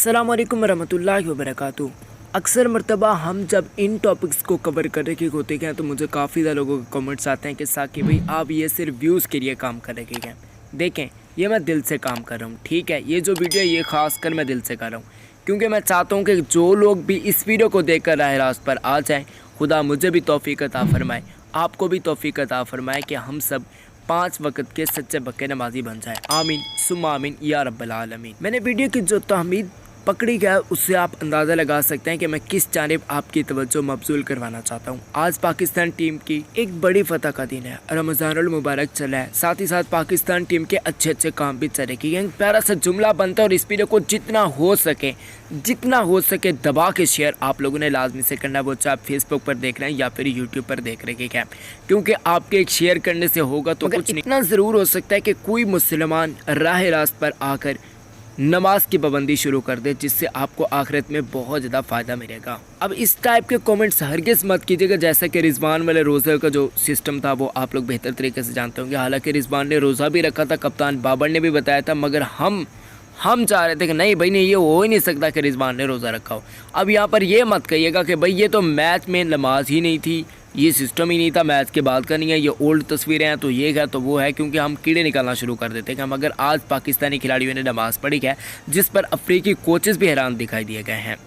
अस्सलाम वालेकुम रहमतुल्लाहि व बरकातुहू। अक्सर मर्तबा हम जब इन टॉपिक्स को कवर करने के होते हैं तो मुझे काफ़ी ज़्यादा लोगों के कमेंट्स आते हैं कि साकिब भाई आप ये सिर्फ व्यूज़ के लिए काम कर रहे हैं। देखें, ये मैं दिल से काम कर रहा हूँ, ठीक है। ये जो वीडियो है ये ख़ास कर मैं दिल से कर रहा हूँ क्योंकि मैं चाहता हूँ कि जो लोग भी इस वीडियो को देख कर राह रास्त पर आ जाएँ, खुदा मुझे भी तौफीक अता फरमाए, आपको भी तौफीक अता फरमाए कि हम सब 5 वक्त के सच्चे पक्के नमाजी बन जाए। आमीन सुम्मा आमीन या रब्बल आलमीन। मैंने वीडियो की जो तहमीद पकड़ी गया उससे आप अंदाज़ा लगा सकते हैं कि मैं किस जानिब आपकी तवज्जो मबजूल करवाना चाहता हूँ। आज पाकिस्तान टीम की एक बड़ी फतह का दिन है, रमज़ानुल मुबारक चला है, साथ ही साथ पाकिस्तान टीम के अच्छे काम भी चले कि एक प्यारा सा जुमला बनता है और इस वीडियो को जितना हो सके दबा के शेयर आप लोगों ने लाजमी से करना, वो चाहे आप फेसबुक पर देख रहे हैं या फिर यूट्यूब पर देख रहे हैं, क्योंकि आपके एक शेयर करने से होगा तो कुछ इतना ज़रूर हो सकता है कि कोई मुसलमान राह रास्त पर आकर नमाज की पाबंदी शुरू कर दे, जिससे आपको आखिरत में बहुत ज़्यादा फ़ायदा मिलेगा। अब इस टाइप के कमेंट्स हरगिज़ मत कीजिएगा, जैसा कि रिजवान वाले रोज़े का जो सिस्टम था वो आप लोग बेहतर तरीके से जानते होंगे। हालांकि रिजवान ने रोज़ा भी रखा था, कप्तान बाबर ने भी बताया था, मगर हम चाह रहे थे कि नहीं भाई नहीं, ये हो ही नहीं सकता कि रिजवान ने रोज़ा रखा हो। अब यहाँ पर ये मत कहिएगा कि भाई ये तो मैच में नमाज ही नहीं थी, ये सिस्टम ही नहीं था, मैच के बाद करनी है, ये ओल्ड तस्वीरें हैं तो ये है तो वो है, क्योंकि हम कीड़े निकालना शुरू कर देते हैं। मगर आज पाकिस्तानी खिलाड़ियों ने नमाज पढ़ी है जिस पर अफ्रीकी कोचेस भी हैरान दिखाई दिए गए हैं।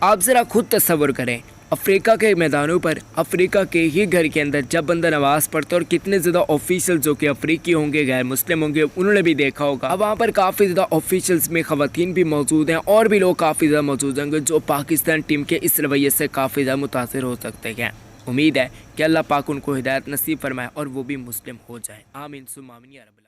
आप ज़रा खुद तस्वर करें, अफ्रीका के मैदानों पर, अफ्रीका के ही घर के अंदर जब बंदा नमाज़ पढ़ता है, और कितने ज़्यादा ऑफिशियल जो कि अफ्रीकी होंगे, गैर मुस्लिम होंगे, उन्होंने भी देखा होगा। अब वहाँ पर काफ़ी ज़्यादा ऑफिशियल्स में ख़वातीन भी मौजूद हैं और भी लोग काफ़ी ज़्यादा मौजूद होंगे जो पाकिस्तान टीम के इस रवैये से काफ़ी ज़्यादा मुतासिर हो सकते हैं। उम्मीद है कि अल्लाह पाक उनको हिदायत नसीब फरमाए और वो भी मुस्लिम हो जाए। आमीन सुम्मा आमीन या रब्बल आलमीन।